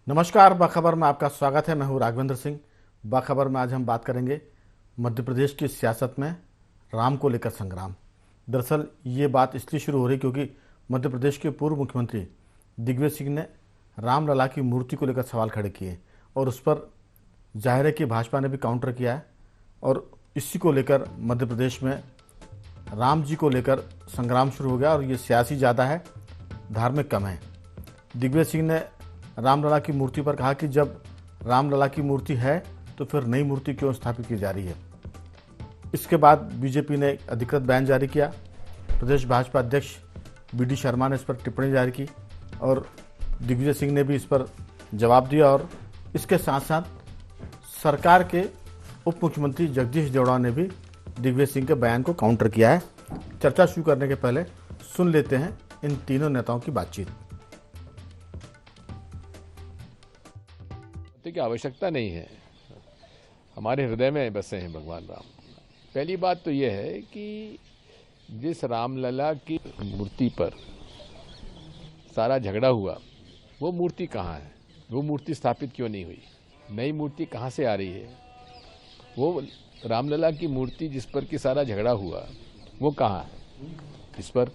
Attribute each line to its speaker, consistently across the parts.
Speaker 1: नमस्कार, बाखबर में आपका स्वागत है। मैं हूं राघवेंद्र सिंह। बाखबर में आज हम बात करेंगे मध्य प्रदेश की सियासत में राम को लेकर संग्राम। दरअसल ये बात इसलिए शुरू हो रही क्योंकि मध्य प्रदेश के पूर्व मुख्यमंत्री दिग्विजय सिंह ने रामलला की मूर्ति को लेकर सवाल खड़े किए और उस पर जाहिर है कि भाजपा ने भी काउंटर किया है और इसी को लेकर मध्य प्रदेश में राम जी को लेकर संग्राम शुरू हो गया और ये सियासी ज़्यादा है, धार्मिक कम है। दिग्विजय सिंह ने रामलला की मूर्ति पर कहा कि जब रामलला की मूर्ति है तो फिर नई मूर्ति क्यों स्थापित की जा रही है। इसके बाद बीजेपी ने एक अधिकृत बयान जारी किया। प्रदेश भाजपा अध्यक्ष बी.डी. शर्मा ने इस पर टिप्पणी जारी की और दिग्विजय सिंह ने भी इस पर जवाब दिया और इसके साथ साथ सरकार के उप मुख्यमंत्री जगदीश देवड़ा ने भी दिग्विजय सिंह के बयान को काउंटर किया है। चर्चा शुरू करने के पहले सुन लेते हैं इन तीनों नेताओं की बातचीत।
Speaker 2: की आवश्यकता नहीं है, हमारे हृदय में बसे हैं भगवान राम। पहली बात तो यह है कि जिस रामलला की मूर्ति पर सारा झगड़ा हुआ, वो मूर्ति कहाँ है? वो मूर्ति स्थापित क्यों नहीं हुई? नई मूर्ति कहाँ से आ रही है? वो रामलला की मूर्ति जिस पर कि सारा झगड़ा हुआ, वो कहाँ है? इस पर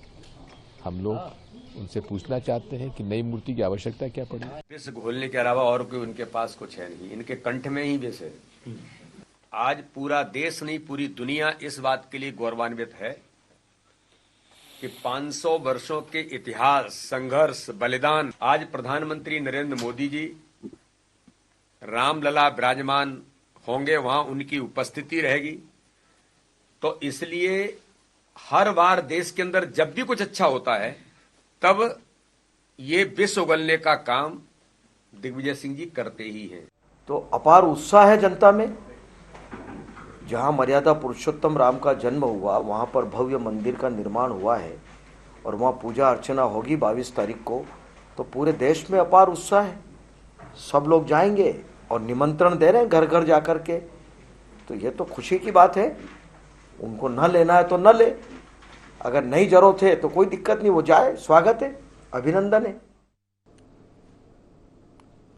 Speaker 2: हम लोग उनसे पूछना चाहते हैं कि नई मूर्ति की आवश्यकता क्या पड़ी।
Speaker 3: विष घोलने के अलावा और कोई उनके पास कुछ है नहीं, इनके कंठ में ही विष है। आज पूरा देश नहीं, पूरी दुनिया इस बात के लिए गौरवान्वित है कि 500 वर्षों के इतिहास, संघर्ष, बलिदान, आज प्रधानमंत्री नरेंद्र मोदी जी रामलला विराजमान होंगे, वहां उनकी उपस्थिति रहेगी। तो इसलिए हर बार देश के अंदर जब भी कुछ अच्छा होता है तब ये विष उगलने का काम दिग्विजय सिंह जी करते ही हैं।
Speaker 4: तो अपार उत्साह है जनता में। जहां मर्यादा पुरुषोत्तम राम का जन्म हुआ, वहां पर भव्य मंदिर का निर्माण हुआ है और वहां पूजा अर्चना होगी 22 तारीख को। तो पूरे देश में अपार उत्साह है, सब लोग जाएंगे और निमंत्रण दे रहे हैं घर घर जाकर के। तो ये तो खुशी की बात है। उनको न लेना है तो न ले, अगर नहीं जरूरत है तो कोई दिक्कत नहीं, वो जाए, स्वागत है, अभिनंदन है।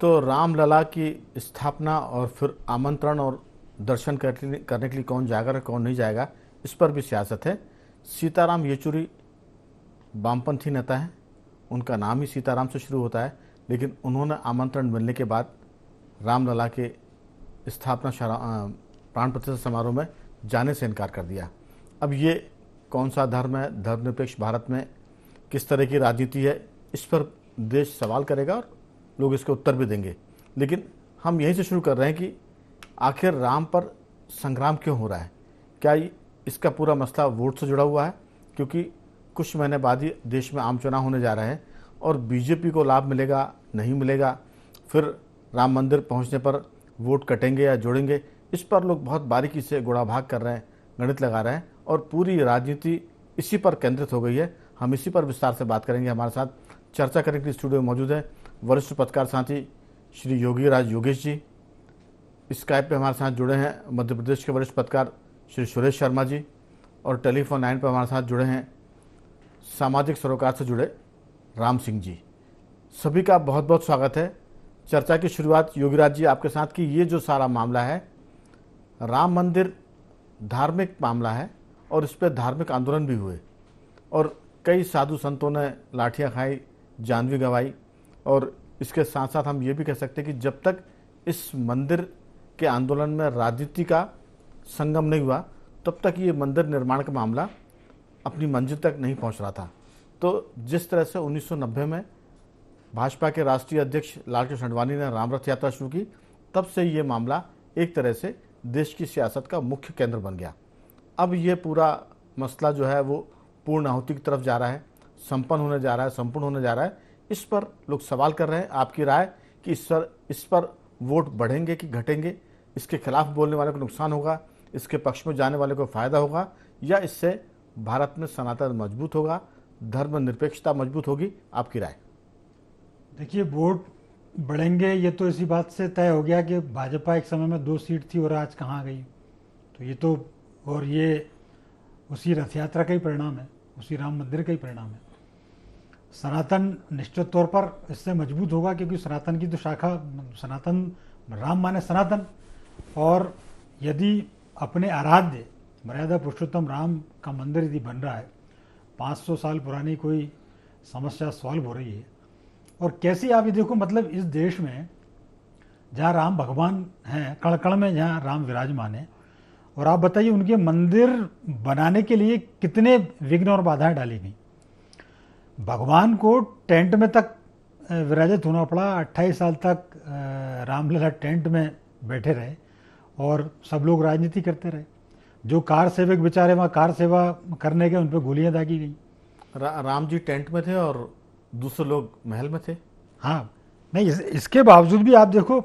Speaker 1: तो रामलला की स्थापना और फिर आमंत्रण और दर्शन करने के लिए कौन जाएगा और कौन नहीं जाएगा, इस पर भी सियासत है। सीताराम येचुरी वामपंथी नेता हैं, उनका नाम ही सीताराम से शुरू होता है, लेकिन उन्होंने आमंत्रण मिलने के बाद रामलला के स्थापना प्राण प्रतिष्ठा समारोह में जाने से इनकार कर दिया। अब ये कौन सा धर्म है, धर्मनिरपेक्ष भारत में किस तरह की राजनीति है, इस पर देश सवाल करेगा और लोग इसके उत्तर भी देंगे। लेकिन हम यहीं से शुरू कर रहे हैं कि आखिर राम पर संग्राम क्यों हो रहा है। क्या इसका पूरा मसला वोट से जुड़ा हुआ है? क्योंकि कुछ महीने बाद ही देश में आम चुनाव होने जा रहे हैं और बीजेपी को लाभ मिलेगा, नहीं मिलेगा, फिर राम मंदिर पहुंचने पर वोट कटेंगे या जोड़ेंगे, इस पर लोग बहुत बारीकी से गुणा भाग कर रहे हैं, गणित लगा रहे हैं और पूरी राजनीति इसी पर केंद्रित हो गई है। हम इसी पर विस्तार से बात करेंगे। हमारे साथ चर्चा करने के लिए स्टूडियो में मौजूद है वरिष्ठ पत्रकार साथी श्री योगीराज योगेश जी। स्काइप पे हमारे साथ जुड़े हैं मध्य प्रदेश के वरिष्ठ पत्रकार श्री सुरेश शर्मा जी और टेलीफोन लाइन पर हमारे साथ जुड़े हैं सामाजिक सरोकार से जुड़े राम सिंह जी। सभी का बहुत बहुत स्वागत है। चर्चा की शुरुआत योगीराज जी आपके साथ कि ये जो सारा मामला है, राम मंदिर धार्मिक मामला है और इस पर धार्मिक आंदोलन भी हुए और कई साधु संतों ने लाठियां खाई, जान भी गंवाई। और इसके साथ साथ हम ये भी कह सकते हैं कि जब तक इस मंदिर के आंदोलन में राजनीति का संगम नहीं हुआ तब तक ये मंदिर निर्माण का मामला अपनी मंजिल तक नहीं पहुंच रहा था। तो जिस तरह से 1990 में भाजपा के राष्ट्रीय अध्यक्ष लालकृष्ण आडवाणी ने राम रथ यात्रा शुरू की, तब से ये मामला एक तरह से देश की सियासत का मुख्य केंद्र बन गया। अब ये पूरा मसला जो है वो पूर्ण आहुति की तरफ जा रहा है, संपन्न होने जा रहा है, संपूर्ण होने जा रहा है। इस पर लोग सवाल कर रहे हैं, आपकी राय कि इस पर वोट बढ़ेंगे कि घटेंगे, इसके खिलाफ बोलने वाले को नुकसान होगा, इसके पक्ष में जाने वाले को फायदा होगा, या इससे भारत में सनातन मजबूत होगा, धर्मनिरपेक्षता मजबूत होगी? आपकी राय।
Speaker 5: देखिए, वोट बढ़ेंगे ये तो इसी बात से तय हो गया कि भाजपा एक समय में 2 सीट थी और आज कहाँ गई। तो ये तो, और ये उसी रथ यात्रा का ही परिणाम है, उसी राम मंदिर का ही परिणाम है। सनातन निश्चित तौर पर इससे मजबूत होगा, क्योंकि सनातन की तो शाखा, सनातन राम माने सनातन, और यदि अपने आराध्य मर्यादा पुरुषोत्तम राम का मंदिर यदि बन रहा है, 500 साल पुरानी कोई समस्या सॉल्व हो रही है, और कैसी आप ये देखो, मतलब इस देश में जहाँ राम भगवान हैं, कण कण में जहाँ राम विराजमान है, और आप बताइए उनके मंदिर बनाने के लिए कितने विघ्न और बाधाएं डाली गई। भगवान को टेंट में तक विराजित होना पड़ा, 28 साल तक रामलला टेंट में बैठे रहे और सब लोग राजनीति करते रहे। जो कार सेवक बेचारे वहाँ कार सेवा करने गए, उन पर गोलियां दागी गई।
Speaker 1: राम जी टेंट में थे और दूसरे लोग महल में थे।
Speaker 5: हाँ, नहीं, इसके बावजूद भी आप देखो,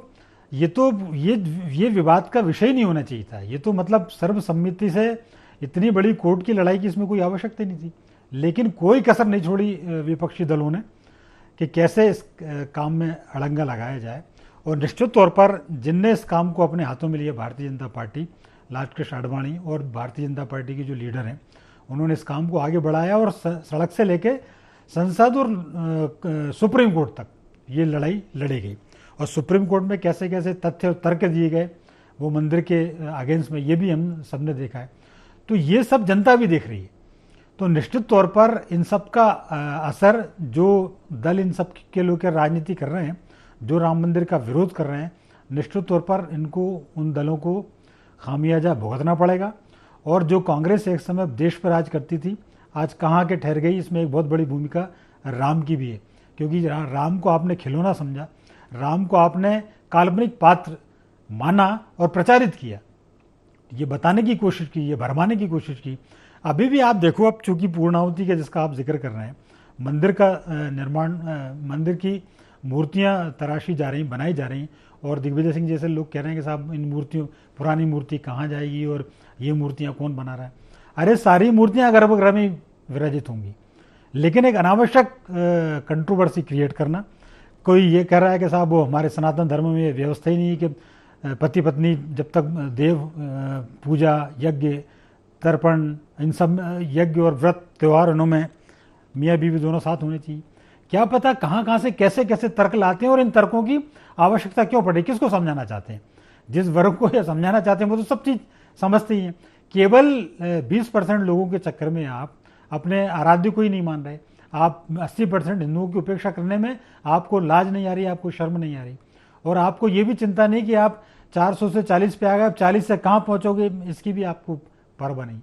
Speaker 5: ये विवाद का विषय नहीं होना चाहिए था। ये तो मतलब सर्वसम्मति से इतनी बड़ी कोर्ट की लड़ाई की इसमें कोई आवश्यकता नहीं थी, लेकिन कोई कसर नहीं छोड़ी विपक्षी दलों ने कि कैसे इस काम में अड़ंगा लगाया जाए। और निश्चित तौर पर जिनने इस काम को अपने हाथों में लिया, भारतीय जनता पार्टी, लालकृष्ण आडवाणी और भारतीय जनता पार्टी के जो लीडर हैं, उन्होंने इस काम को आगे बढ़ाया और सड़क से लेके संसद और सुप्रीम कोर्ट तक ये लड़ाई लड़ी गई। और सुप्रीम कोर्ट में कैसे कैसे तथ्य और तर्क दिए गए वो मंदिर के अगेंस्ट में, ये भी हम सबने देखा है। तो ये सब जनता भी देख रही है। तो निश्चित तौर पर इन सब का असर, जो दल इन सब के लोग राजनीति कर रहे हैं, जो राम मंदिर का विरोध कर रहे हैं, निश्चित तौर पर इनको, उन दलों को खामियाजा भुगतना पड़ेगा। और जो कांग्रेस एक समय देश पर राज करती थी, आज कहाँ के ठहर गई, इसमें एक बहुत बड़ी भूमिका राम की भी है। क्योंकि राम को आपने खिलौना समझा, राम को आपने काल्पनिक पात्र माना और प्रचारित किया, ये बताने की कोशिश की, ये भरमाने की कोशिश की। अभी भी आप देखो, अब चूंकि पूर्णाहुति का जिसका आप जिक्र कर रहे हैं, मंदिर का निर्माण, मंदिर की मूर्तियां तराशी जा रही, बनाई जा रही, और दिग्विजय सिंह जैसे लोग कह रहे हैं कि साहब इन मूर्तियों, पुरानी मूर्ति कहाँ जाएगी और ये मूर्तियाँ कौन बना रहा है। अरे सारी मूर्तियाँ गर्भगृह में विराजित होंगी, लेकिन एक अनावश्यक कंट्रोवर्सी क्रिएट करना, कोई ये कह रहा है कि साहब वो हमारे सनातन धर्म में ये व्यवस्था ही नहीं है कि पति पत्नी जब तक देव पूजा, यज्ञ, तर्पण, इन सब यज्ञ और व्रत त्यौहार उनमें मियाँ बीवी दोनों साथ होने चाहिए। क्या पता कहाँ कहाँ से कैसे कैसे तर्क लाते हैं, और इन तर्कों की आवश्यकता क्यों पड़े, किसको समझाना चाहते हैं। जिस वर्ग को ये समझाना चाहते हैं वो तो सब चीज़ समझते ही हैं। केवल 20% लोगों के चक्कर में आप अपने आराध्य को ही नहीं मान रहे। आप 80% हिंदुओं की उपेक्षा करने में आपको लाज नहीं आ रही, आपको शर्म नहीं आ रही, और आपको ये भी चिंता नहीं कि आप 400 से 40 पे आ गए, आप 40 से कहाँ पहुँचोगे, इसकी भी आपको परवाह नहीं।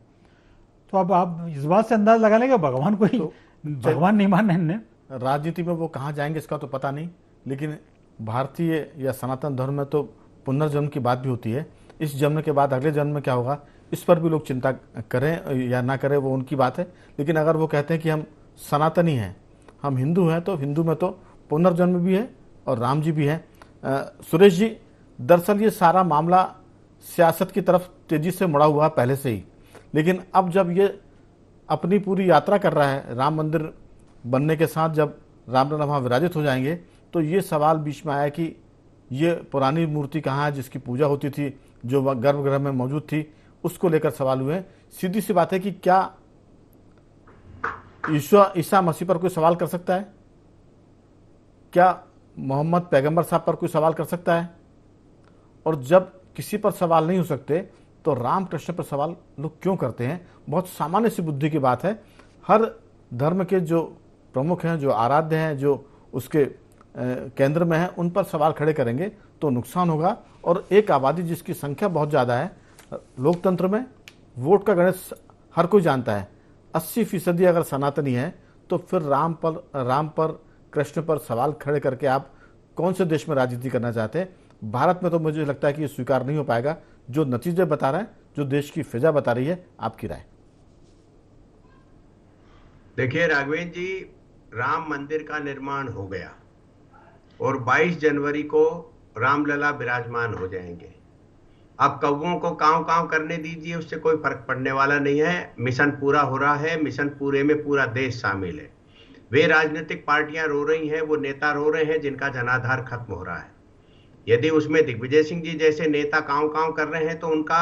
Speaker 5: तो अब आप इस बात से अंदाज लगा लेंगे भगवान को ही तो भगवान नहीं मानने इनने।
Speaker 1: राजनीति में वो कहाँ जाएंगे इसका तो पता नहीं, लेकिन भारतीय या सनातन धर्म में तो पुनर्जन्म की बात भी होती है। इस जन्म के बाद अगले जन्म में क्या होगा, इस पर भी लोग चिंता करें या ना करें वो उनकी बात है। लेकिन अगर वो कहते हैं कि हम सनातनी हैं, हम हिंदू हैं, तो हिंदू में तो पुनर्जन्म भी है और राम जी भी हैं। सुरेश जी, दरअसल ये सारा मामला सियासत की तरफ तेजी से मुड़ा हुआ पहले से ही, लेकिन अब जब ये अपनी पूरी यात्रा कर रहा है, राम मंदिर बनने के साथ जब रामलला वहाँ विराजित हो जाएंगे, तो ये सवाल बीच में आया कि ये पुरानी मूर्ति कहाँ है जिसकी पूजा होती थी, जो गर्भगृह में मौजूद थी, उसको लेकर सवाल हुए। सीधी सी बात है कि क्या ईसा मसीह पर कोई सवाल कर सकता है? क्या मोहम्मद पैगंबर साहब पर कोई सवाल कर सकता है? और जब किसी पर सवाल नहीं हो सकते तो रामकृष्ण पर सवाल लोग क्यों करते हैं? बहुत सामान्य सी बुद्धि की बात है। हर धर्म के जो प्रमुख हैं, जो आराध्य हैं, जो उसके केंद्र में हैं, उन पर सवाल खड़े करेंगे तो नुकसान होगा। और एक आबादी जिसकी संख्या बहुत ज़्यादा है, लोकतंत्र में वोट का गणित हर कोई जानता है, 80% अगर सनातनी है तो फिर राम पर कृष्ण पर सवाल खड़े करके आप कौन से देश में राजनीति करना चाहते हैं? भारत में तो मुझे लगता है कि ये स्वीकार नहीं हो पाएगा। जो नतीजे बता रहे हैं, जो देश की फिजा बता रही है, आपकी राय?
Speaker 6: देखिए राघवेंद्र जी, राम मंदिर का निर्माण हो गया और 22 जनवरी को रामलला विराजमान हो जाएंगे। अब कौवों को कांव कांव करने दीजिए, उससे कोई फर्क पड़ने वाला नहीं है। मिशन पूरा हो रहा है, मिशन पूरे में पूरा देश शामिल है। वे राजनीतिक पार्टियां रो रही हैं, वो नेता रो रहे हैं जिनका जनाधार खत्म हो रहा है। यदि उसमें दिग्विजय सिंह जी जैसे नेता कांव कांव कर रहे हैं तो उनका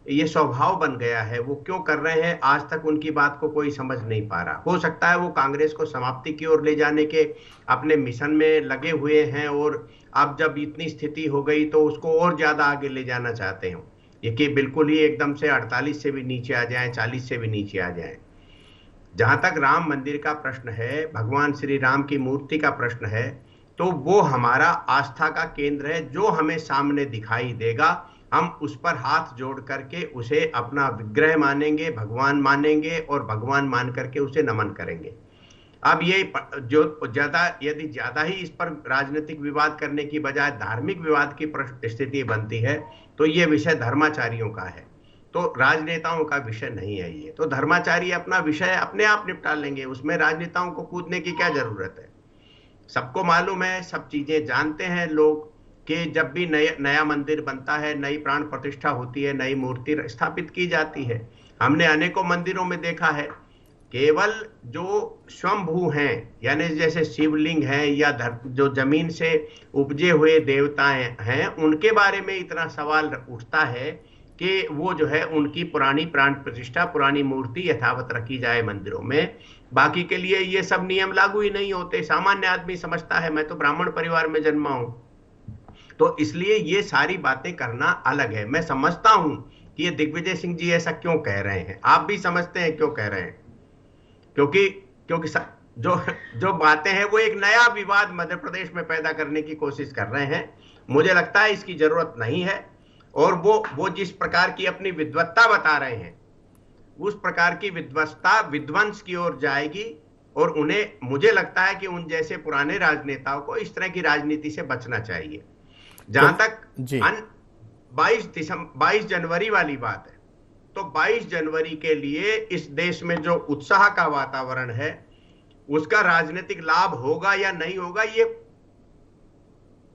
Speaker 6: ये स्वभाव बन गया है। वो क्यों कर रहे हैं, आज तक उनकी बात को कोई समझ नहीं पा रहा। हो सकता है वो कांग्रेस को समाप्ति की ओर ले जाने के अपने मिशन में लगे हुए हैं, और अब जब इतनी स्थिति हो गई तो उसको और ज्यादा आगे ले जाना चाहते हो, ये कि बिल्कुल ही एकदम से 48 से भी नीचे आ जाए, 40 से भी नीचे आ जाए। जहां तक राम मंदिर का प्रश्न है, भगवान श्री राम की मूर्ति का प्रश्न है, तो वो हमारा आस्था का केंद्र है। जो हमें सामने दिखाई देगा हम उस पर हाथ जोड़ करके उसे अपना विग्रह मानेंगे, भगवान मानेंगे, और भगवान मान करके उसे नमन करेंगे। अब ये जो यदि ज्यादा ही इस पर राजनीतिक विवाद करने की बजाय धार्मिक विवाद की स्थिति बनती है तो ये विषय धर्माचारियों का है, तो राजनेताओं का विषय नहीं है। ये तो धर्माचारी अपना विषय अपने आप निपटा लेंगे, उसमें राजनेताओं को कूदने की क्या जरूरत है। सबको मालूम है, सब चीजें जानते हैं लोग कि जब भी नया मंदिर बनता है, नई प्राण प्रतिष्ठा होती है, नई मूर्ति स्थापित की जाती है। हमने अनेकों मंदिरों में देखा है, केवल जो स्वयंभू हैं, यानी जैसे शिवलिंग है या जो जमीन से उपजे हुए देवताएं हैं, उनके बारे में इतना सवाल उठता है कि वो जो है उनकी पुरानी प्राण प्रतिष्ठा, पुरानी मूर्ति यथावत रखी जाए मंदिरों में। बाकी के लिए ये सब नियम लागू ही नहीं होते। सामान्य आदमी समझता है, मैं तो ब्राह्मण परिवार में जन्मा हूं, तो इसलिए ये सारी बातें करना अलग है। मैं समझता हूं कि ये दिग्विजय सिंह जी ऐसा क्यों कह रहे हैं, आप भी समझते हैं क्यों कह रहे हैं, क्योंकि जो बातें हैं वो एक नया विवाद मध्य प्रदेश में पैदा करने की कोशिश कर रहे हैं। मुझे लगता है इसकी जरूरत नहीं है, और वो जिस प्रकार की अपनी विद्वत्ता बता रहे हैं उस प्रकार की विद्वत्ता विध्वंस की ओर जाएगी, और उन्हें, मुझे लगता है कि उन जैसे पुराने राजनेताओं को इस तरह की राजनीति से बचना चाहिए। जहां तक 22 जनवरी वाली बात है, तो 22 जनवरी के लिए इस देश में जो उत्साह का वातावरण है उसका राजनीतिक लाभ होगा या नहीं होगा, ये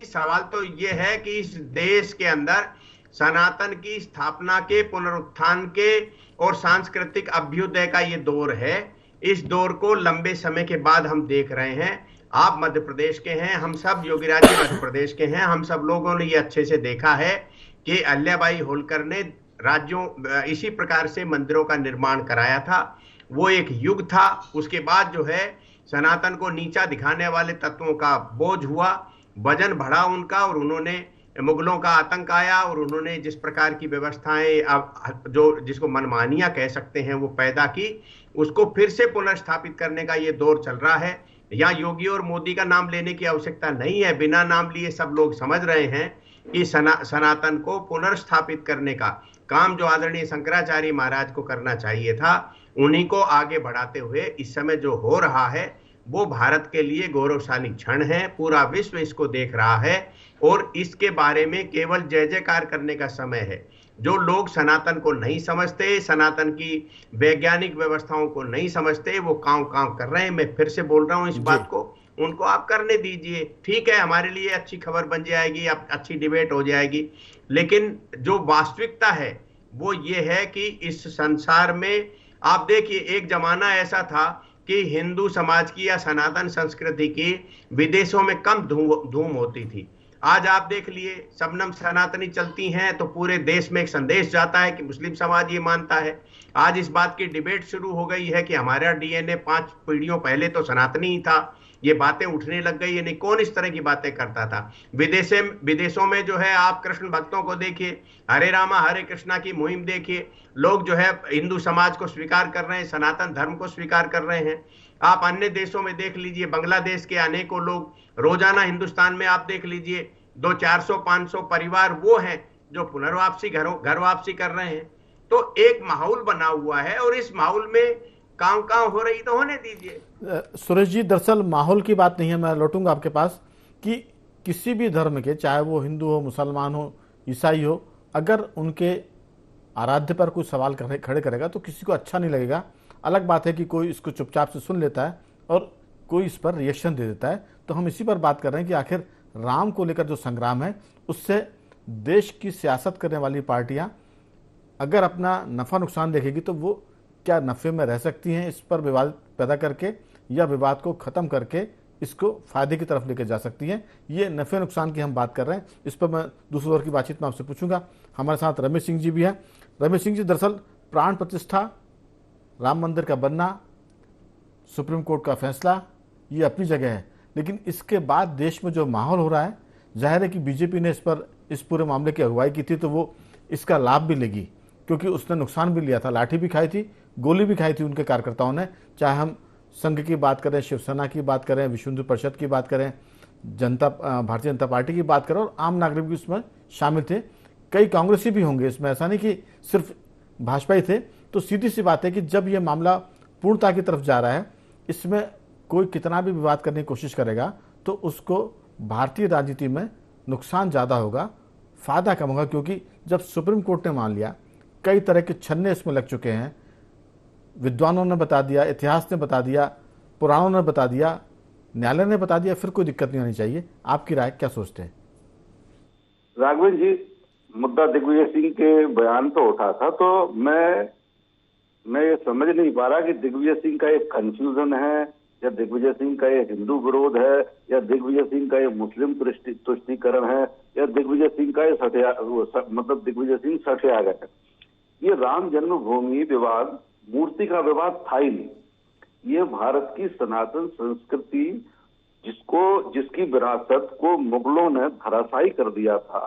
Speaker 6: सवाल तो ये है कि इस देश के अंदर सनातन की स्थापना के, पुनरुत्थान के और सांस्कृतिक अभ्युदय का ये दौर है। इस दौर को लंबे समय के बाद हम देख रहे हैं। आप मध्य प्रदेश के हैं, हम सब, योगीराज जी मध्य प्रदेश के हैं, हम सब लोगों ने ये अच्छे से देखा है कि अहिल्याबाई होलकर ने राज्यों इसी प्रकार से मंदिरों का निर्माण कराया था। वो एक युग था। उसके बाद जो है सनातन को नीचा दिखाने वाले तत्वों का बोझ हुआ, वजन बढ़ा उनका, और उन्होंने, मुगलों का आतंक आया और उन्होंने जिस प्रकार की व्यवस्थाएं अब जो जिसको मनमानियां कह सकते हैं वो पैदा की, उसको फिर से पुनर्स्थापित करने का ये दौर चल रहा है। यहाँ योगी और मोदी का नाम लेने की आवश्यकता नहीं है, बिना नाम लिए सब लोग समझ रहे हैं कि सनातन को पुनर्स्थापित करने का काम जो आदरणीय शंकराचार्य महाराज को करना चाहिए था, उन्हीं को आगे बढ़ाते हुए इस समय जो हो रहा है वो भारत के लिए गौरवशाली क्षण है। पूरा विश्व इसको देख रहा है और इसके बारे में केवल जय जयकार करने का समय है। जो लोग सनातन को नहीं समझते, सनातन की वैज्ञानिक व्यवस्थाओं को नहीं समझते, वो कांव कांव कर रहे हैं। मैं फिर से बोल रहा हूं इस बात को, उनको आप करने दीजिए। ठीक है, हमारे लिए अच्छी खबर बन जाएगी, अच्छी डिबेट हो जाएगी, लेकिन जो वास्तविकता है वो ये है कि इस संसार में आप देखिए, एक जमाना ऐसा था कि हिंदू समाज की या सनातन संस्कृति की विदेशों में कम धूम होती थी। आज आप देख लिए, शबनम सनातनी चलती हैं तो पूरे देश में एक संदेश जाता है कि मुस्लिम समाज ये मानता है। आज इस बात की डिबेट शुरू हो गई है कि हमारा डीएनए 5 पीढ़ियों पहले तो सनातनी ही था। ये बातें उठने लग गई, यानी कौन इस तरह की बातें करता था। विदेशों में जो है आप कृष्ण भक्तों को देखिए, हरे रामा हरे कृष्णा की मुहिम देखिए, लोग जो है हिंदू समाज को स्वीकार कर रहे हैं, सनातन धर्म को स्वीकार कर रहे हैं। आप अन्य देशों में देख लीजिए, बांग्लादेश के अनेकों लोग, रोजाना हिंदुस्तान में आप देख लीजिए 200-400-500 परिवार वो हैं जो पुनर्वापसी घर वापसी कर रहे हैं। तो एक माहौल बना हुआ है और इस माहौल में काम हो रही तो होने दीजिए।
Speaker 1: सुरेश जी, दरअसल माहौल की बात नहीं है, मैं लौटूंगा आपके पास कि किसी भी धर्म के, चाहे वो हिंदू हो, मुसलमान हो, ईसाई हो, अगर उनके आराध्य पर कोई सवाल खड़े करेगा तो किसी को अच्छा नहीं लगेगा। अलग बात है कि कोई इसको चुपचाप से सुन लेता है और कोई इस पर रिएक्शन दे देता है। तो हम इसी पर बात कर रहे हैं कि आखिर राम को लेकर जो संग्राम है उससे देश की सियासत करने वाली पार्टियां अगर अपना नफा नुकसान देखेगी तो वो क्या नफे में रह सकती हैं, इस पर विवाद पैदा करके या विवाद को ख़त्म करके इसको फायदे की तरफ लेकर जा सकती हैं। ये नफे नुकसान की हम बात कर रहे हैं, इस पर मैं दूसरे दौर की बातचीत में आपसे पूछूंगा। हमारे साथ रमेश सिंह जी भी हैं। रमेश सिंह जी, दरअसल प्राण प्रतिष्ठा, राम मंदिर का बनना, सुप्रीम कोर्ट का फैसला, ये अपनी जगह है, लेकिन इसके बाद देश में जो माहौल हो रहा है, जाहिर है कि बीजेपी ने इस पूरे मामले की अगुवाई की थी, तो वो इसका लाभ भी लेगी, क्योंकि उसने नुकसान भी लिया था, लाठी भी खाई थी, गोली भी खाई थी उनके कार्यकर्ताओं ने। चाहे हम संघ की बात करें, शिवसेना की बात करें, विश्व हिंदू परिषद की बात करें, भारतीय जनता पार्टी की बात करें, और आम नागरिक भी उसमें शामिल थे। कई कांग्रेसी भी होंगे इसमें, ऐसा नहीं कि सिर्फ भाजपा ही थे। तो सीधी सी बात है कि जब ये मामला पूर्णता की तरफ जा रहा है, इसमें कोई कितना भी विवाद करने की कोशिश करेगा तो उसको भारतीय राजनीति में नुकसान ज़्यादा होगा, फायदा कम होगा, क्योंकि जब सुप्रीम कोर्ट ने मान लिया, कई तरह के छन्ने इसमें लग चुके हैं, विद्वानों ने बता दिया, इतिहास ने बता दिया, पुराणों ने बता दिया, न्यायालय ने बता दिया, फिर कोई दिक्कत नहीं आनी चाहिए। आपकी राय क्या सोचते हैं?
Speaker 7: राघवेंद्र जी, मुद्दा दिग्विजय सिंह के बयान पे उठा था, तो मैं ये समझ नहीं पा रहा कि दिग्विजय सिंह का एक कंफ्यूजन है, या दिग्विजय सिंह का ये हिंदू विरोध है, या दिग्विजय सिंह का ये मुस्लिम तुष्टीकरण है, या दिग्विजय सिंह का ये मतलब दिग्विजय सिंह सठिया गए है। ये राम जन्मभूमि विवाद मूर्ति का विवाद था ही नहीं। ये भारत की सनातन संस्कृति जिसकी विरासत को मुगलों ने धराशायी कर दिया था,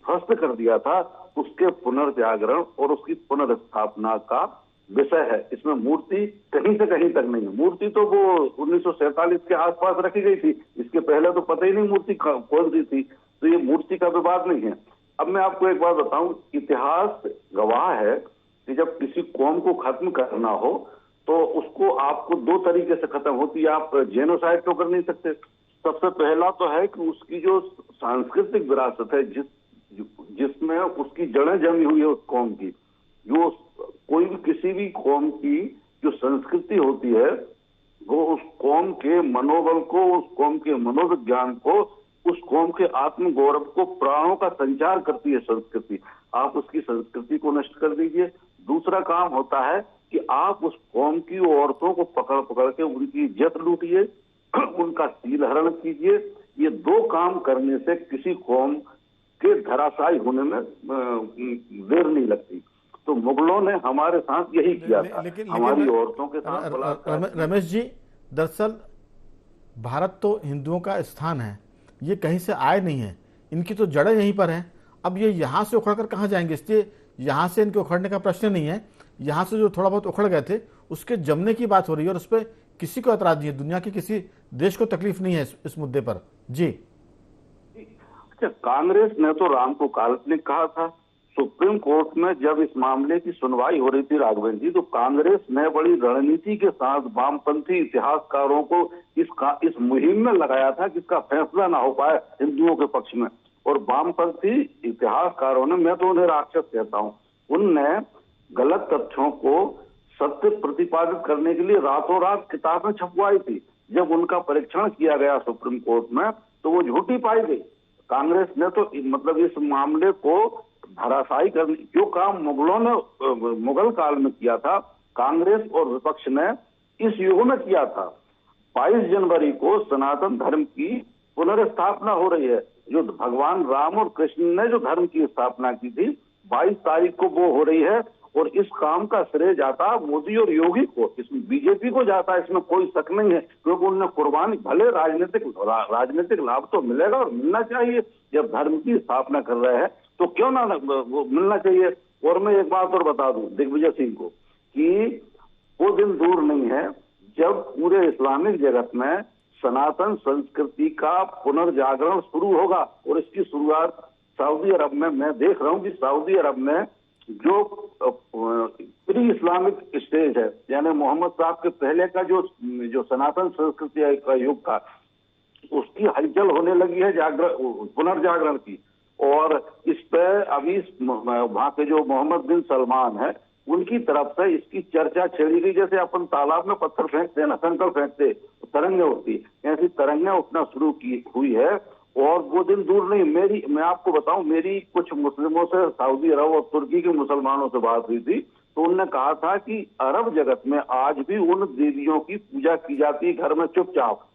Speaker 7: ध्वस्त कर दिया था, उसके पुनर्जागरण और उसकी पुनर्स्थापना का विषय है। इसमें मूर्ति कहीं से कहीं तक नहीं है। मूर्ति तो वो 1947 के आसपास रखी गई थी, इसके पहले तो पता ही नहीं मूर्ति कौन सी थी, तो ये मूर्ति का विवाद नहीं है। अब मैं आपको एक बात बताऊं, इतिहास गवाह है कि जब किसी कौम को खत्म करना हो तो उसको आपको दो तरीके से खत्म होती है। आप जेनोसाइड तो कर नहीं सकते। सबसे पहला तो है कि उसकी जो सांस्कृतिक विरासत है, जिसमें उसकी जड़ें जमी हुई है उस कौम की, जो कोई भी किसी भी कौम की जो संस्कृति होती है, वो उस कौम के मनोबल को, उस कौम के मनोविज्ञान को, उस कौम के आत्मगौरव को, प्राणों का संचार करती है संस्कृति। आप उसकी संस्कृति को नष्ट कर दीजिए। दूसरा काम होता है कि आप उस कौम की औरतों को पकड़ पकड़ के उनकी इज्जत लूटिए, उनका शीलहरण कीजिए। ये दो काम करने से किसी कौम के धराशायी होने में देर नहीं लगती। तो मुगलों ने हमारे साथ यही किया था, हमारी औरतों के साथ।
Speaker 1: रमेश जी, दरअसल भारत तो हिंदुओं का स्थान है, ये कहीं से आए नहीं है, इनकी तो जड़ें यहीं पर हैं। अब ये यहाँ से उखड़ कर कहाँ जाएंगे? इसलिए यहाँ से इनके उखड़ने का प्रश्न नहीं है। यहाँ से जो थोड़ा बहुत उखड़ गए थे उसके जमने की बात हो रही है, और उस पर किसी को एतराज नहीं है, दुनिया के किसी देश को तकलीफ नहीं है इस मुद्दे पर। जी,
Speaker 7: अच्छा, कांग्रेस ने तो राम को काल्पनिक कहा था। सुप्रीम कोर्ट में जब इस मामले की सुनवाई हो रही थी राघवेंद्र जी, तो कांग्रेस ने बड़ी रणनीति के साथ वामपंथी इतिहासकारों को इस मुहिम में लगाया था कि इसका फैसला ना हो पाए हिंदुओं के पक्ष में। और वामपंथी इतिहासकारों ने, मैं तो उन्हें राक्षस कहता हूं, उनने गलत तथ्यों को सत्य प्रतिपादित करने के लिए रातों रात किताबें छपवाई थी। जब उनका परीक्षण किया गया सुप्रीम कोर्ट में तो वो झूठी पाई गई। कांग्रेस ने तो मतलब इस मामले को धराशायी करने, जो काम मुगलों ने मुगल काल में किया था, कांग्रेस और विपक्ष ने इस युग में किया था। 22 जनवरी को सनातन धर्म की पुनर्स्थापना हो रही है। जो भगवान राम और कृष्ण ने जो धर्म की स्थापना की थी, 22 तारीख को वो हो रही है। और इस काम का श्रेय जाता मोदी और योगी को, इसमें बीजेपी को जाता है, इसमें कोई शक नहीं है, क्योंकि उन्हें कुर्बानी, भले राजनीतिक लाभ तो मिलेगा और मिलना चाहिए। जब धर्म की स्थापना कर रहे हैं तो क्यों ना वो मिलना चाहिए। और मैं एक बात और बता दूं दिग्विजय सिंह को कि वो दिन दूर नहीं है जब पूरे इस्लामिक जगत में सनातन संस्कृति का पुनर्जागरण शुरू होगा। और इसकी शुरुआत सऊदी अरब में, मैं देख रहा हूं कि सऊदी अरब में जो प्री इस्लामिक स्टेज है, यानी मोहम्मद साहब के पहले का जो सनातन संस्कृति का युग था, उसकी हलचल होने लगी है पुनर्जागरण की। और इस पे अभी वहां के जो मोहम्मद बिन सलमान है, उनकी तरफ से इसकी चर्चा छेड़ी गई। जैसे अपन तालाब में पत्थर फेंकते हैं ना, कंकड़ फेंकते, तरंगे उठती, ऐसी तरंगे उठना शुरू हुई है। और वो दिन दूर नहीं। मैं आपको बताऊं, मेरी कुछ मुस्लिमों से, सऊदी अरब और तुर्की के मुसलमानों से बात हुई थी, तो उन्होंने कहा था कि अरब जगत में आज भी उन देवियों की पूजा की जाती है घर में चुपचाप,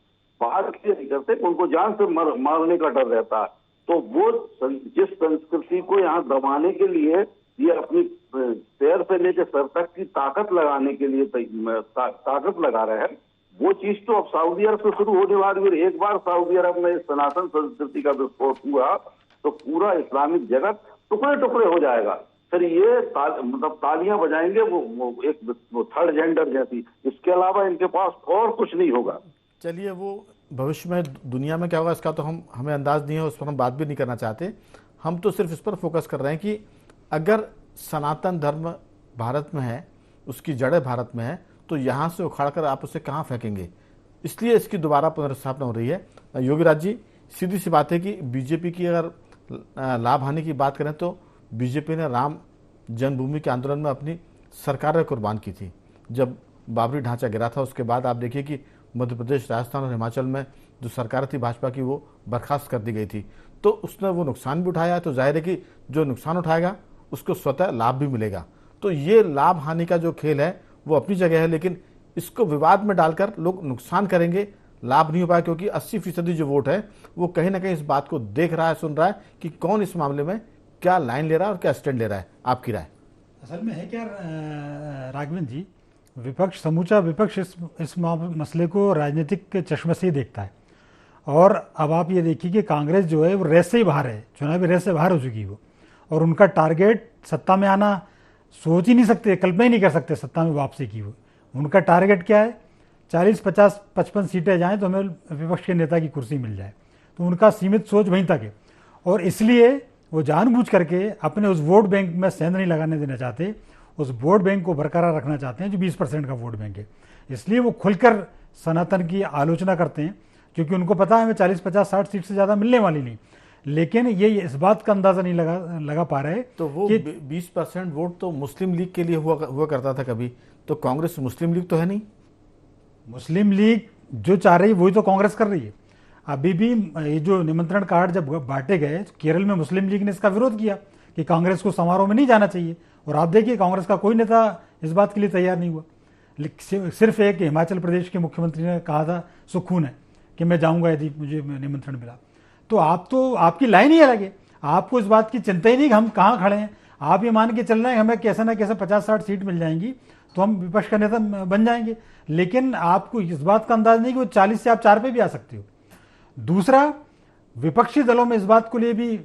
Speaker 7: बाहर की नहीं करते, उनको जान से मारने का डर रहता है। तो वो जिस संस्कृति को यहाँ दबाने के लिए ये अपनी से लेकर सर तक की ताकत लगाने के लिए ताकत लगा रहे हैं। वो चीज तो अब सऊदी अरब से शुरू होने वाली है। एक बार सऊदी अरब में सनातन संस्कृति का विस्फोट हुआ तो पूरा इस्लामिक जगत टुकड़े टुकड़े हो जाएगा। फिर ये मतलब तालियां बजाएंगे वो एक थर्ड जेंडर जैसी। इसके अलावा इनके पास और कुछ नहीं होगा।
Speaker 1: चलिए, वो भविष्य में दुनिया में क्या होगा इसका तो हमें अंदाज नहीं है, उस पर हम बात भी नहीं करना चाहते। हम तो सिर्फ इस पर फोकस कर रहे हैं कि अगर सनातन धर्म भारत में है, उसकी जड़ें भारत में है, तो यहाँ से उखाड़कर आप उसे कहाँ फेंकेंगे। इसलिए इसकी दोबारा पुनर्स्थापना हो रही है। योगीराज जी, सीधी सी बात है कि बीजेपी की अगर लाभ हानि की बात करें तो बीजेपी ने राम जन्मभूमि के आंदोलन में अपनी सरकार कुर्बान की थी। जब बाबरी ढांचा गिरा था उसके बाद आप देखिए कि मध्य प्रदेश, राजस्थान और हिमाचल में जो सरकार थी भाजपा की वो बर्खास्त कर दी गई थी। तो उसने वो नुकसान भी उठाया, तो जाहिर है कि जो नुकसान उठाएगा उसको स्वतः लाभ भी मिलेगा। तो ये लाभ हानि का जो खेल है वो अपनी जगह है, लेकिन इसको विवाद में डालकर लोग नुकसान करेंगे, लाभ नहीं हो पाया, क्योंकि 80% जो वोट है वो कहीं ना कहीं इस बात को देख रहा है, सुन रहा है कि कौन इस मामले में क्या लाइन ले रहा है और क्या स्टैंड ले रहा है। आपकी राय?
Speaker 5: असल में है क्या राघवेंद्र जी, विपक्ष, समूचा विपक्ष इस मसले को राजनीतिक चश्मे से ही देखता है। और अब आप ये देखिए कि कांग्रेस जो है वो रेस से ही बाहर है, चुनावी रेस से बाहर हो चुकी है वो, और उनका टारगेट सत्ता में आना सोच ही नहीं सकते, कल्पना ही नहीं कर सकते सत्ता में वापसी की। वो उनका टारगेट क्या है, 40, 50, 55 सीटें जाएं तो हमें विपक्ष के नेता की कुर्सी मिल जाए। तो उनका सीमित सोच वहीं तक है, और इसलिए वो जानबूझ करके अपने उस वोट बैंक में सेंध नहीं लगाने देना चाहते, उस वोट बैंक को बरकरार रखना चाहते हैं जो 20% का वोट बैंक है। इसलिए वो खुलकर सनातन की आलोचना करते हैं, क्योंकि उनको पता है हमें 40, 50, 60 सीट से ज़्यादा मिलने वाली नहीं। लेकिन ये इस बात का अंदाज़ा नहीं लगा पा रहे
Speaker 1: तो वो 20% वोट तो मुस्लिम लीग के लिए हुआ करता था कभी, तो कांग्रेस मुस्लिम लीग तो है नहीं।
Speaker 5: मुस्लिम लीग जो चाह रही है वही तो कांग्रेस कर रही है। अभी भी ये जो निमंत्रण कार्ड जब बांटे गए, केरल में मुस्लिम लीग ने इसका विरोध किया कि कांग्रेस को समारोह में नहीं जाना चाहिए, और आप देखिए कांग्रेस का कोई नेता इस बात के लिए तैयार नहीं हुआ। सिर्फ एक हिमाचल प्रदेश के मुख्यमंत्री ने कहा था सुखून है कि मैं जाऊंगा यदि मुझे निमंत्रण मिला। तो आपकी लाइन ही अलग है, आपको इस बात की चिंता ही नहीं कि हम कहाँ खड़े हैं। आप ये मान के चल रहे हैं हमें कैसे ना कैसे 50-60 सीट मिल जाएंगी तो हम विपक्ष का नेता बन जाएंगे, लेकिन आपको इस बात का अंदाज नहीं कि वो 40 से आप 4 पे भी आ सकते हो। दूसरा, विपक्षी दलों में इस बात को लिए भी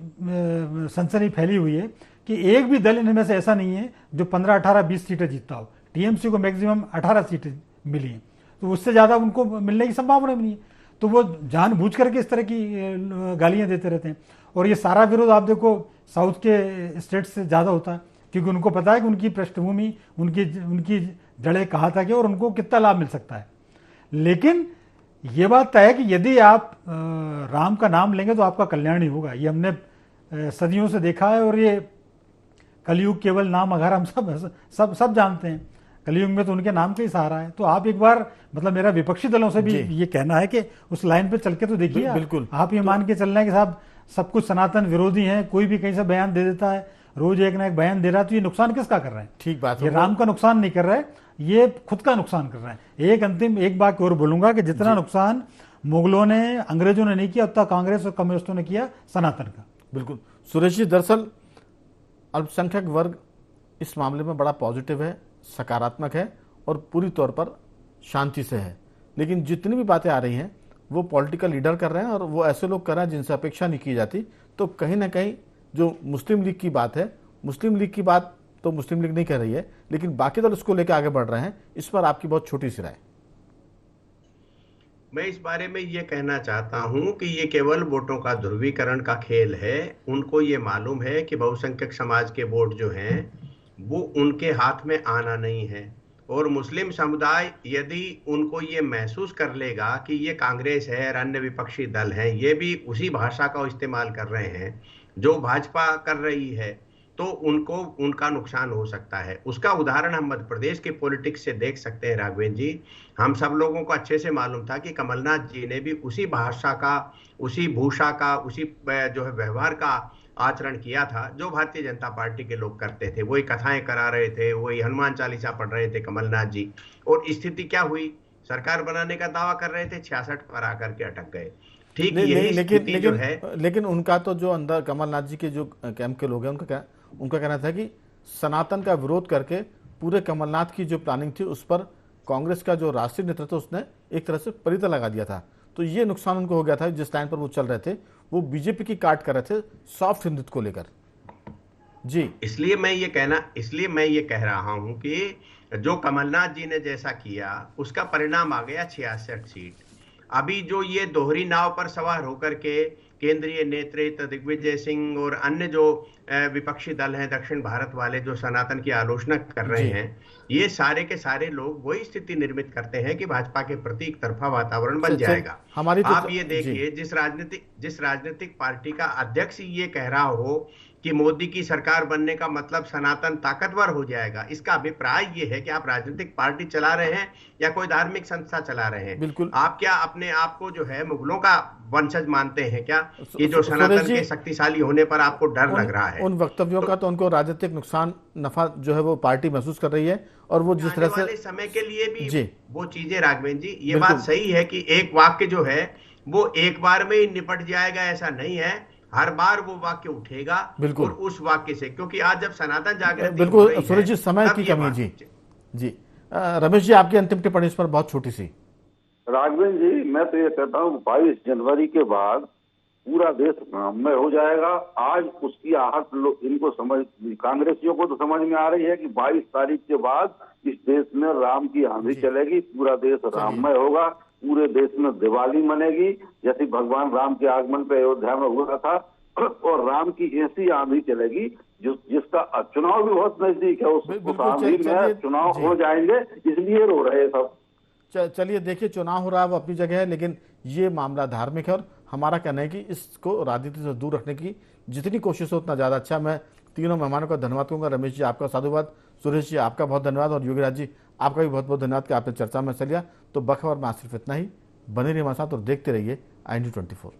Speaker 5: सनसनी फैली हुई है कि एक भी दल इनमें से ऐसा नहीं है जो 15, 18, 20 सीटें जीतता हो। टीएमसी को मैक्सिमम 18 सीटें मिली हैं, तो उससे ज़्यादा उनको मिलने की संभावना भी नहीं है। तो वो जानबूझ करके इस तरह की गालियां देते रहते हैं, और ये सारा विरोध आप देखो साउथ के स्टेट से ज़्यादा होता है, क्योंकि उनको पता है कि उनकी पृष्ठभूमि, उनकी जड़ें कहाँ तक है और उनको कितना लाभ मिल सकता है। लेकिन ये बात तय है कि यदि आप राम का नाम लेंगे तो आपका कल्याण ही होगा। ये हमने सदियों से देखा है, और ये कलयुग केवल नाम अगर हम सब जानते हैं, कलयुग में तो उनके नाम का ही सहारा है। तो आप एक बार, मतलब मेरा विपक्षी दलों से भी ये कहना है कि उस लाइन पे चल के तो देखिए।
Speaker 1: बिल्कुल,
Speaker 5: आप ये मान के चल रहे हैं कि साहब सब कुछ सनातन विरोधी हैं, कोई भी कहीं से बयान दे देता है, रोज एक ना एक बयान दे रहा है, तो ये नुकसान किसका कर रहे हैं?
Speaker 1: ठीक बात है,
Speaker 5: ये राम का नुकसान नहीं कर रहा है, ये खुद का नुकसान कर रहा है। एक बात और बोलूंगा कि जितना नुकसान मुगलों ने, अंग्रेजों ने नहीं किया, उतना कांग्रेस और कम्युनिस्टों ने किया सनातन का।
Speaker 1: बिल्कुल सुरेश जी, दरअसल अल्पसंख्यक वर्ग इस मामले में बड़ा पॉजिटिव है, सकारात्मक है और पूरी तौर पर शांति से है। लेकिन जितनी भी बातें आ रही हैं वो पॉलिटिकल लीडर कर रहे हैं, और वो ऐसे लोग कर रहे हैं जिनसे अपेक्षा नहीं की जाती। तो कहीं ना कहीं जो मुस्लिम लीग की बात है, मुस्लिम लीग की बात तो मुस्लिम लीग नहीं कर रही है, लेकिन बाकी दल उसको लेकर आगे बढ़ रहे हैं। इस पर आपकी बहुत छोटी सी राय।
Speaker 6: मैं इस बारे में ये कहना चाहता हूं कि ये केवल वोटों का ध्रुवीकरण का खेल है। उनको ये मालूम है कि बहुसंख्यक समाज के वोट जो हैं वो उनके हाथ में आना नहीं है, और मुस्लिम समुदाय यदि उनको ये महसूस कर लेगा कि ये कांग्रेस है और अन्य विपक्षी दल हैं, ये भी उसी भाषा का इस्तेमाल कर रहे हैं जो भाजपा कर रही है, तो उनको उनका नुकसान हो सकता है। उसका उदाहरण हम मध्य प्रदेश के पॉलिटिक्स से देख सकते हैं राघवेंद्र जी। हम सब लोगों को अच्छे से मालूम था कि कमलनाथ जी ने भी उसी भाषा का, उसी भूषा का, उसी जो है व्यवहार का आचरण किया था जो भारतीय जनता पार्टी के लोग करते थे। वही कथाएं करा रहे थे, वही हनुमान चालीसा पढ़ रहे थे कमलनाथ जी, और स्थिति क्या हुई, सरकार बनाने का दावा कर रहे थे, 66 पर आकर के अटक गए। ठीक यही स्थिति जो है।
Speaker 1: लेकिन उनका तो जो अंदर कमलनाथ जी के जो कैंप के लोग हैं उनका कहना था कि सनातन का विरोध करके पूरे कमलनाथ की जो प्लानिंग थी उस पर कांग्रेस का जो राष्ट्रीय नेतृत्व उसने एक तरह से परिता लगा दिया था। तो ये नुकसान उनको हो गया था। जिस लाइन पर वो चल रहे थे वो बीजेपी की काट कर रहे थे सॉफ्ट हिंदुत्व को लेकर। जी,
Speaker 6: इसलिए मैं ये कह रहा हूं कि जो कमलनाथ जी ने जैसा किया उसका परिणाम आ गया 66 सीट। अभी जो ये दोहरी नाव पर सवार होकर के केंद्रीय नेतृत्व दिग्विजय सिंह और अन्य जो विपक्षी दल हैं दक्षिण भारत वाले जो सनातन की आलोचना कर रहे हैं, ये सारे के सारे लोग वही स्थिति निर्मित करते हैं कि भाजपा के प्रति एक तरफा वातावरण बन जाएगा। आप ये देखिए, जिस राजनीतिक पार्टी का अध्यक्ष ये कह रहा हो कि मोदी की सरकार बनने का मतलब सनातन ताकतवर हो जाएगा, इसका अभिप्राय ये है कि आप राजनीतिक पार्टी चला रहे हैं या कोई धार्मिक संस्था चला रहे हैं।
Speaker 1: बिल्कुल।
Speaker 6: आप क्या अपने आप को जो है मुगलों का वंशज मानते हैं क्या, कि जो सनातन के शक्तिशाली होने पर आपको डर लग रहा है?
Speaker 1: उन वक्तव्यों का तो उनको राजनीतिक नुकसान नफा जो है वो पार्टी महसूस कर रही है, और वो जिस तरह से
Speaker 6: समय के लिए भी
Speaker 1: जी
Speaker 6: वो चीजें, राघवेंद्र जी ये बात सही है कि एक वाक्य जो है वो एक बार में ही निपट जाएगा, ऐसा नहीं है। हर बार वो वाक्य उठेगा और उस वाक्य से, क्योंकि आज जब सनातन जागृति
Speaker 1: बिल्कुल सूरज जी समय की कमी है। जी रमेश जी आपकी अंतिम टिप्पणी इस पर बहुत छोटी सी।
Speaker 7: राघवेंद्र जी मैं तो ये कहता हूँ 22 जनवरी के बाद पूरा देश राममय हो जाएगा। आज उसकी आहट इनको कांग्रेसियों को तो समझ में आ रही है कि 22 तारीख के बाद इस देश में राम की आंधी चलेगी, पूरा देश राममय होगा, पूरे देश में दिवाली मनेगी जैसे भगवान राम के आगमन पे अयोध्या में हुआ था, और राम की ऐसी आंधी चलेगी जिसका चुनाव भी बहुत नजदीक है। उस आंधी में चुनाव हो जाएंगे, इसलिए रो रहे सब।
Speaker 1: चलिए देखिए, चुनाव हो रहा है वो अपनी जगह है, लेकिन ये मामला धार्मिक है और हमारा कहना है कि इसको राजनीति से दूर रखने की जितनी कोशिश हो उतना ज़्यादा अच्छा। मैं तीनों मेहमानों का धन्यवाद करूँगा। रमेश जी आपका साधुवाद, सुरेश जी आपका बहुत धन्यवाद, और योगीराज जी आपका भी बहुत बहुत धन्यवाद कि आपने चर्चा में हिस्सा लिया। तो बखबर में सिर्फ इतना ही। बने रहिए हमारे साथ और देखते रहिए IND24।